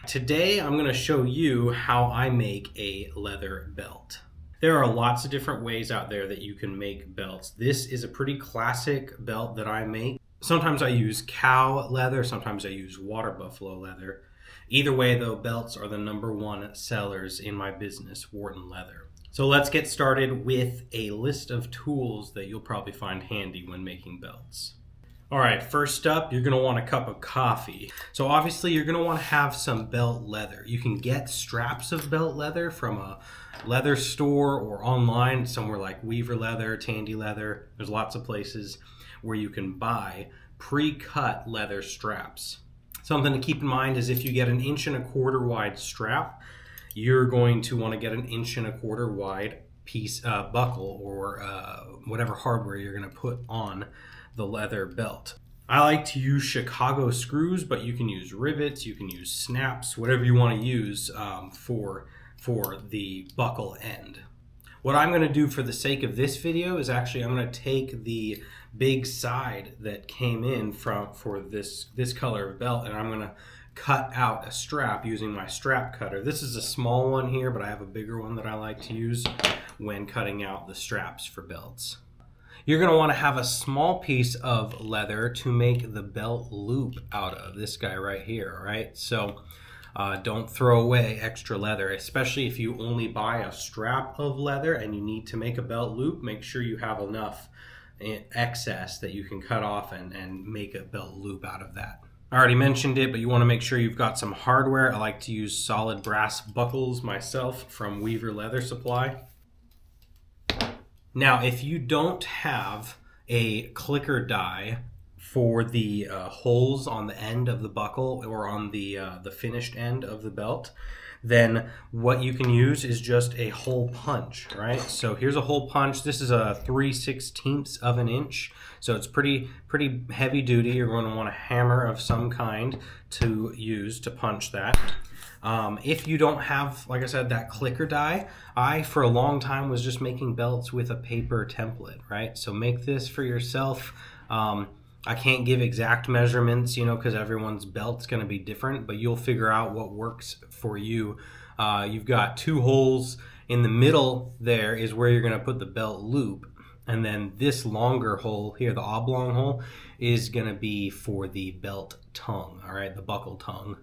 Today I'm going to show you how I make a leather belt. There are lots of different ways out there that you can make belts. This is a pretty classic belt that I make. Sometimes I use cow leather, sometimes I use water buffalo leather. Either way though, belts are the #1 sellers in my business, Wharton Leather. So let's get started with a list of tools that you'll probably find handy when making belts. All right, first up, you're gonna want a cup of coffee. So obviously you're gonna wanna have some belt leather. You can get straps of belt leather from a leather store or online, somewhere like Weaver Leather, Tandy Leather. There's lots of places where you can buy pre-cut leather straps. Something to keep in mind is if you get an 1.25 inch wide strap, you're going to wanna get an 1.25 inch wide piece buckle or whatever hardware you're gonna put on the leather belt. I like to use Chicago screws, but you can use rivets, you can use snaps, whatever you want to use for the buckle end. What I'm going to do for the sake of this video is actually I'm going to take the big side that came in for this color of belt, and I'm going to cut out a strap using my strap cutter. This is a small one here, but I have a bigger one that I like to use when cutting out the straps for belts. You're going to want to have a small piece of leather to make the belt loop out of, this guy right here, right? So don't throw away extra leather, especially if you only buy a strap of leather and you need to make a belt loop. Make sure you have enough excess that you can cut off and make a belt loop out of that. I already mentioned it, but you want to make sure you've got some hardware. I like to use solid brass buckles myself from Weaver Leather Supply. Now, if you don't have a clicker die for the holes on the end of the buckle or on the finished end of the belt, then what you can use is just a hole punch, right? So here's a hole punch. This is a 3/16 of an inch, so it's pretty heavy duty. You're going to want a hammer of some kind to use to punch that. If you don't have, like I said, that clicker die, I for a long time was just making belts with a paper template, right? So make this for yourself. I can't give exact measurements, because everyone's belt's going to be different, but you'll figure out what works for you. You've got 2 holes. In the middle there is where you're going to put the belt loop, and then this longer hole here, the oblong hole, is going to be for the belt tongue, all right, the buckle tongue.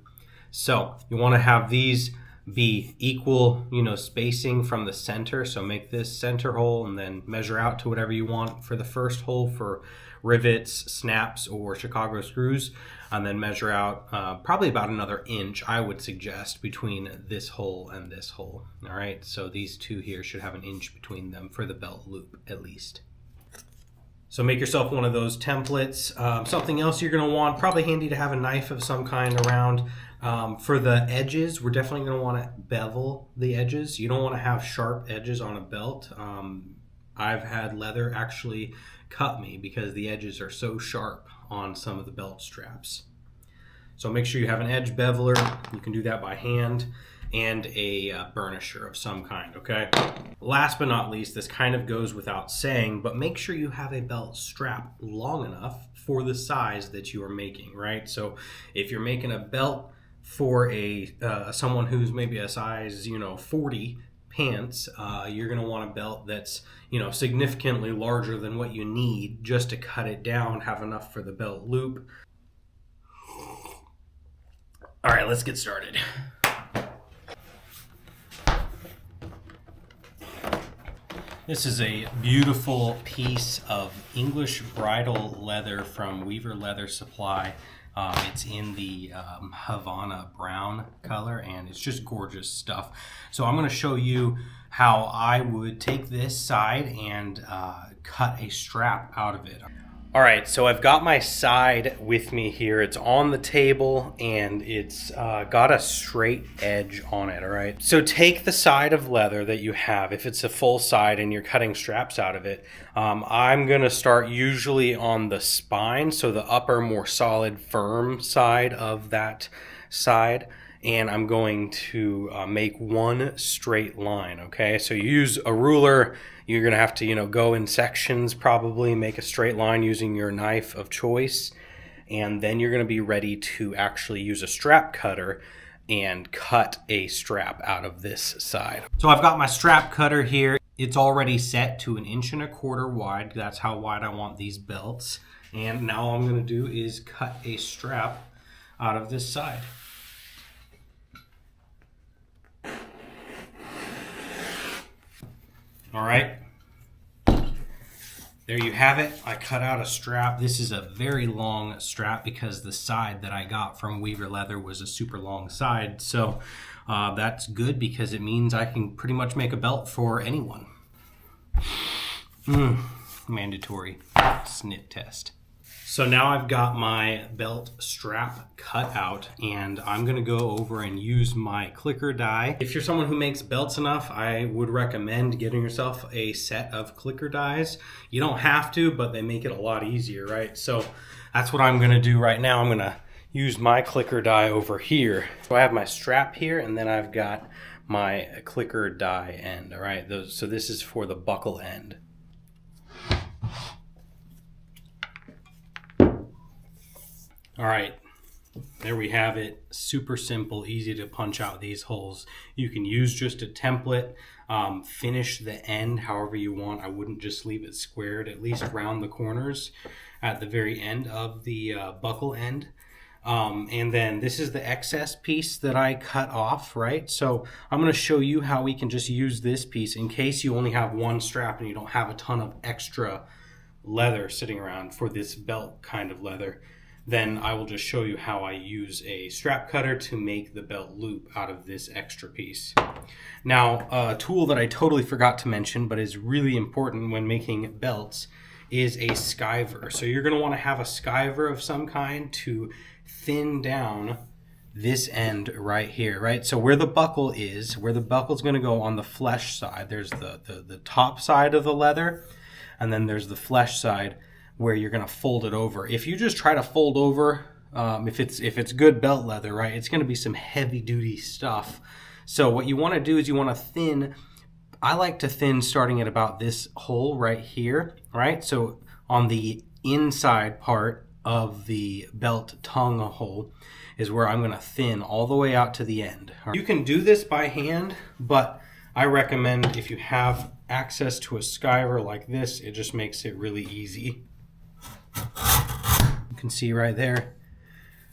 So you want to have these be equal, spacing from the center. So make this center hole and then measure out to whatever you want for the first hole for rivets, snaps, or Chicago screws, and then measure out probably about another inch, I would suggest, between this hole and this hole. All right, so these two here should have an inch between them for the belt loop at least. So make yourself one of those templates. Something else you're going to want, probably handy to have a knife of some kind around. For the edges, we're definitely going to want to bevel the edges. You don't want to have sharp edges on a belt. I've had leather actually cut me because the edges are so sharp on some of the belt straps. So make sure you have an edge beveler. You can do that by hand, and a burnisher of some kind, okay? Last but not least, this kind of goes without saying, but make sure you have a belt strap long enough for the size that you are making, right? So if you're making a belt for someone who's maybe a size 40 pants, you're going to want a belt that's significantly larger than what you need just to cut it down, have enough for the belt loop. All right, let's get started. This is a beautiful piece of English bridal leather from Weaver Leather Supply. It's in the Havana brown color, and it's just gorgeous stuff. So I'm going to show you how I would take this side and cut a strap out of it. All right, so I've got my side with me here. It's on the table, and it's got a straight edge on it, all right? So take the side of leather that you have. If it's a full side and you're cutting straps out of it, I'm gonna start usually on the spine, so the upper, more solid, firm side of that side, and I'm going to make one straight line, okay? So you use a ruler. You're gonna have to, go in sections, probably make a straight line using your knife of choice, and then you're gonna be ready to actually use a strap cutter and cut a strap out of this side. So I've got my strap cutter here. It's already set to 1.25 inches wide. That's how wide I want these belts. And now all I'm going to do is cut a strap out of this side. All right. There you have it. I cut out a strap. This is a very long strap because the side that I got from Weaver Leather was a super long side. So that's good because it means I can pretty much make a belt for anyone. Mandatory snip test. So now I've got my belt strap cut out, and I'm going to go over and use my clicker die. If you're someone who makes belts enough, I would recommend getting yourself a set of clicker dies. You don't have to, but they make it a lot easier, right? So that's what I'm going to do right now. I'm going to use my clicker die over here. So I have my strap here, and then I've got my clicker die end, all right? So this is for the buckle end. All right, there we have it. Super simple, easy to punch out these holes. You can use just a template, finish the end however you want. I wouldn't just leave it squared, at least round the corners at the very end of the buckle end. And then this is the excess piece that I cut off, right? So I'm going to show you how we can just use this piece in case you only have one strap and you don't have a ton of extra leather sitting around for this belt kind of leather. Then I will just show you how I use a strap cutter to make the belt loop out of this extra piece. Now, a tool that I totally forgot to mention, but is really important when making belts, is a skiver. So you're going to want to have a skiver of some kind to thin down this end right here, right? So where the buckle is going to go on the flesh side. There's the top side of the leather, and then there's the flesh side where you're going to fold it over. If you just try to fold over, if it's good belt leather, right, it's going to be some heavy duty stuff. So what you want to do is you want to thin. I like to thin starting at about this hole right here, right? So on the inside part of the belt tongue hole is where I'm going to thin all the way out to the end. You can do this by hand, but I recommend if you have access to a skiver like this, it just makes it really easy. You can see right there,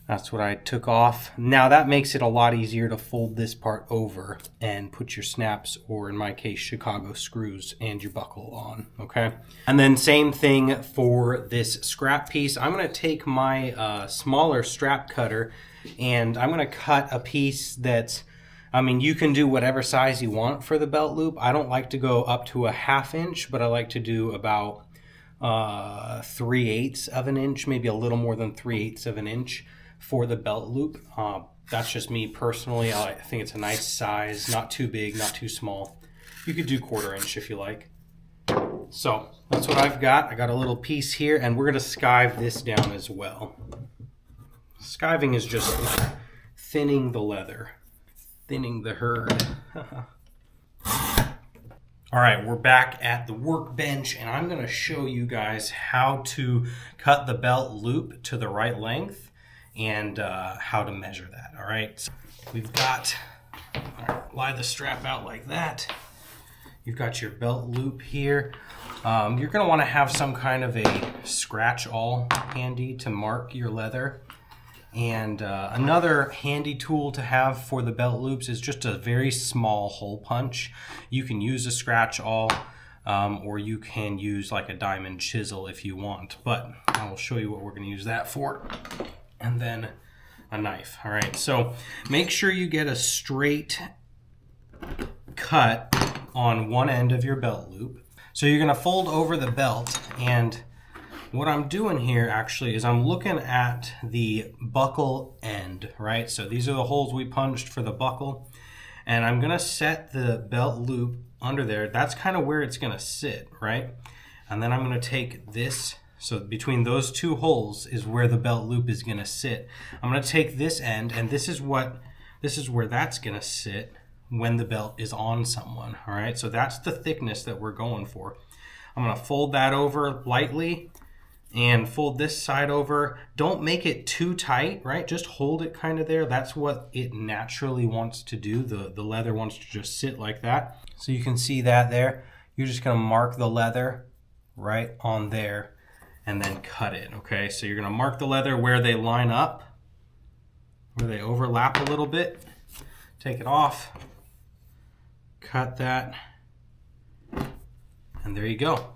that's what I took off. Now that makes it a lot easier to fold this part over and put your snaps, or in my case, Chicago screws, and your buckle on, okay? And then same thing for this scrap piece. I'm gonna take my smaller strap cutter and I'm gonna cut a piece that's, I mean, you can do whatever size you want for the belt loop. I don't like to go up to a 1/2 inch, but I like to do about 3/8 of an inch, maybe a little more than 3/8 of an inch for the belt loop. That's just me personally. I think it's a nice size, not too big, not too small. You could do 1/4 inch if you like. So that's what I've got. I got a little piece here, and we're going to skive this down as well. Skiving is just thinning the leather, thinning the herd. All right, we're back at the workbench, and I'm going to show you guys how to cut the belt loop to the right length and how to measure that. All right, so we've got, all right, lie the strap out like that. You've got your belt loop here. You're going to want to have some kind of a scratch awl handy to mark your leather. And another handy tool to have for the belt loops is just a very small hole punch. You can use a scratch awl, or you can use like a diamond chisel if you want, but I will show you what we're going to use that for. And then a knife. All right, so make sure you get a straight cut on one end of your belt loop. So you're going to fold over the belt, and what I'm doing here actually is I'm looking at the buckle end, right? So these are the holes we punched for the buckle, and I'm gonna set the belt loop under there. That's kind of where it's gonna sit, right? And then I'm gonna take this, so between those two holes is where the belt loop is gonna sit. I'm gonna take this end, and this is where that's gonna sit when the belt is on someone, all right? So that's the thickness that we're going for. I'm gonna fold that over lightly, and fold this side over. Don't make it too tight, right? Just hold it kind of there. That's what it naturally wants to do. The leather wants to just sit like that. So you can see that there. You're just gonna mark the leather right on there and then cut it, okay? So you're gonna mark the leather where they line up, where they overlap a little bit. Take it off, cut that, and there you go.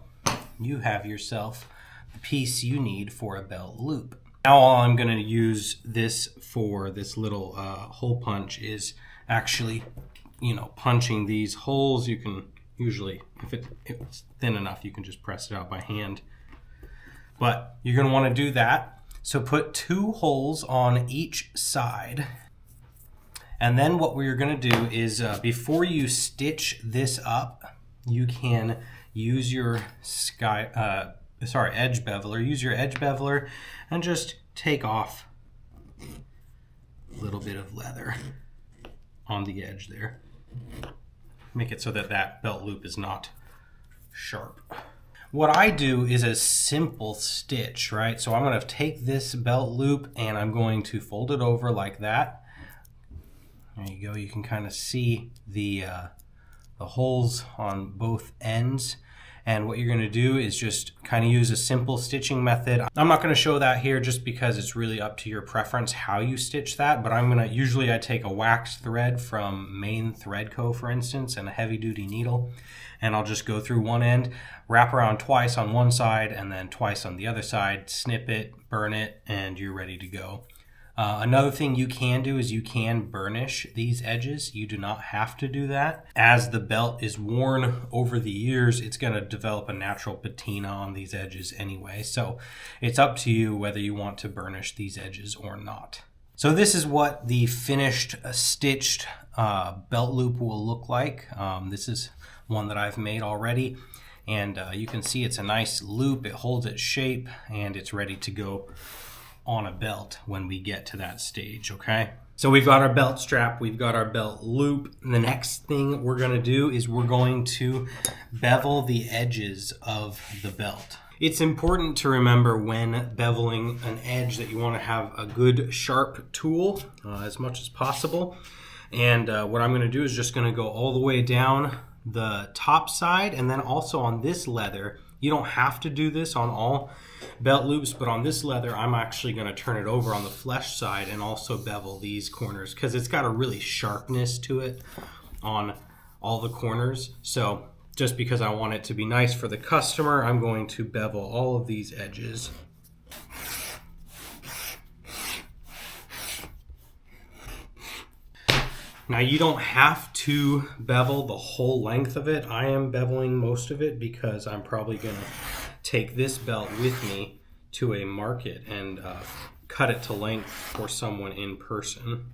You have yourself the piece you need for a belt loop. Now all I'm going to use this for, this little hole punch, is actually, punching these holes. You can usually, if it's thin enough, you can just press it out by hand. But you're going to want to do that. So put 2 holes on each side. And then what we're going to do is, before you stitch this up, you can use your edge beveler. Use your edge beveler and just take off a little bit of leather on the edge there. Make it so that that belt loop is not sharp. What I do is a simple stitch, right? So I'm going to take this belt loop and I'm going to fold it over like that. There you go. You can kind of see the holes on both ends. And what you're going to do is just kind of use a simple stitching method. I'm not going to show that here just because it's really up to your preference how you stitch that. But usually I take a waxed thread from Maine Thread Co., for instance, and a heavy duty needle. And I'll just go through one end, wrap around twice on one side and then twice on the other side, snip it, burn it, and you're ready to go. Another thing you can do is you can burnish these edges. You do not have to do that. As the belt is worn over the years, it's going to develop a natural patina on these edges anyway. So it's up to you whether you want to burnish these edges or not. So this is what the finished stitched belt loop will look like. This is one that I've made already. And you can see it's a nice loop. It holds its shape and it's ready to go on a belt when we get to that stage, okay? So we've got our belt strap, we've got our belt loop. The next thing we're gonna do is we're going to bevel the edges of the belt. It's important to remember when beveling an edge that you wanna have a good sharp tool as much as possible. And what I'm gonna do is just gonna go all the way down the top side and then also on this leather. You don't have to do this on all belt loops, but on this leather, I'm actually going to turn it over on the flesh side and also bevel these corners because it's got a really sharpness to it on all the corners. So just because I want it to be nice for the customer, I'm going to bevel all of these edges. Now you don't have to bevel the whole length of it. I am beveling most of it because I'm probably going to take this belt with me to a market and cut it to length for someone in person.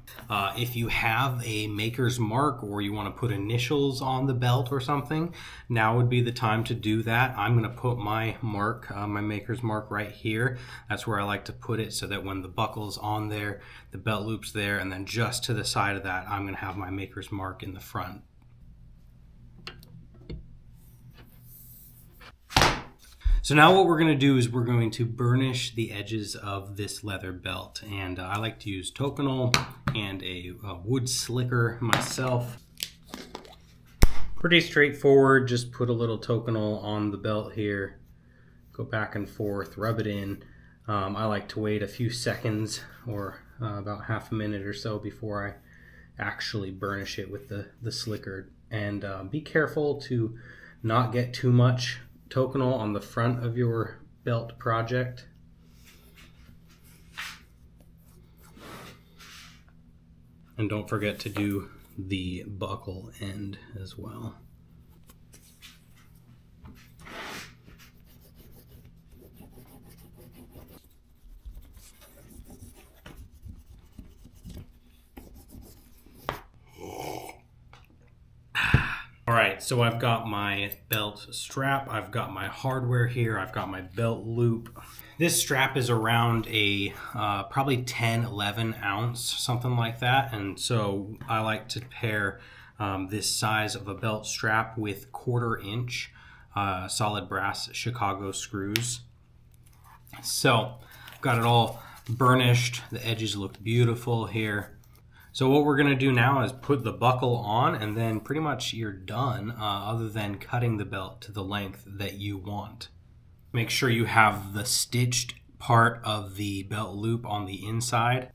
If you have a maker's mark or you want to put initials on the belt or something, now would be the time to do that. I'm going to put my mark, my maker's mark right here. That's where I like to put it so that when the buckle's on there, the belt loop's there, and then just to the side of that, I'm going to have my maker's mark in the front. So now what we're going to do is we're going to burnish the edges of this leather belt. And I like to use Tokonole and a wood slicker myself. Pretty straightforward, just put a little Tokonole on the belt here, go back and forth, rub it in. I like to wait a few seconds or about half a minute or so before I actually burnish it with the slicker. And be careful to not get too much Tokonole on the front of your belt project. And don't forget to do the buckle end as well. All right, so I've got my belt strap, I've got my hardware here, I've got my belt loop. This strap is around a probably 10, 11 ounce, something like that. And so I like to pair this size of a belt strap with 1/4 inch solid brass Chicago screws. So got it all burnished. The edges look beautiful here. So what we're gonna do now is put the buckle on, and then pretty much you're done, other than cutting the belt to the length that you want. Make sure you have the stitched part of the belt loop on the inside.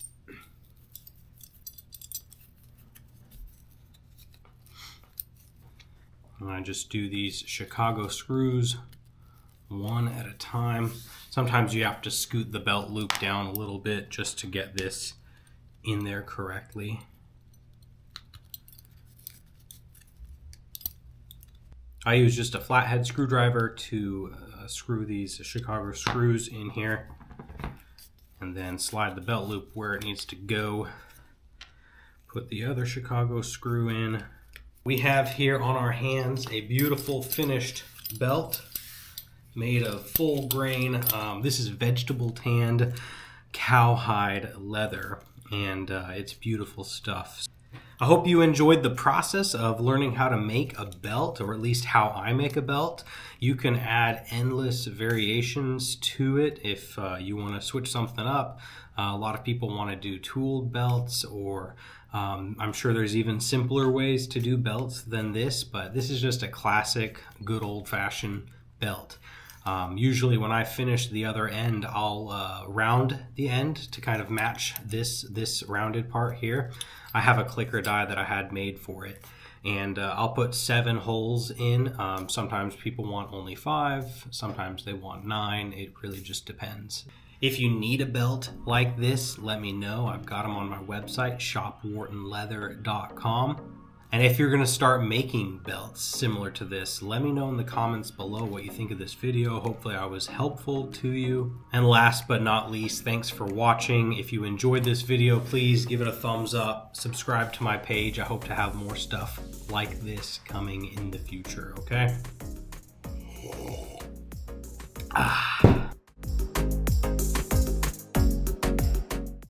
And I just do these Chicago screws one at a time. Sometimes you have to scoot the belt loop down a little bit just to get this in there correctly. I use just a flathead screwdriver to screw these Chicago screws in here, and then slide the belt loop where it needs to go. Put the other Chicago screw in. We have here on our hands a beautiful finished belt made of full grain. This is vegetable tanned cowhide leather, and it's beautiful stuff. I hope you enjoyed the process of learning how to make a belt, or at least how I make a belt. You can add endless variations to it if you want to switch something up. A lot of people want to do tooled belts, or I'm sure there's even simpler ways to do belts than this, but this is just a classic, good old-fashioned belt. Usually when I finish the other end, I'll round the end to kind of match this rounded part here. I have a clicker die that I had made for it, and I'll put 7 holes in. Sometimes people want only 5, sometimes they want 9. It really just depends. If you need a belt like this, let me know. I've got them on my website, shopwhartonleather.com. And if you're going to start making belts similar to this, let me know in the comments below what you think of this video. Hopefully I was helpful to you. And last but not least, thanks for watching. If you enjoyed this video, please give it a thumbs up. Subscribe to my page. I hope to have more stuff like this coming in the future, okay?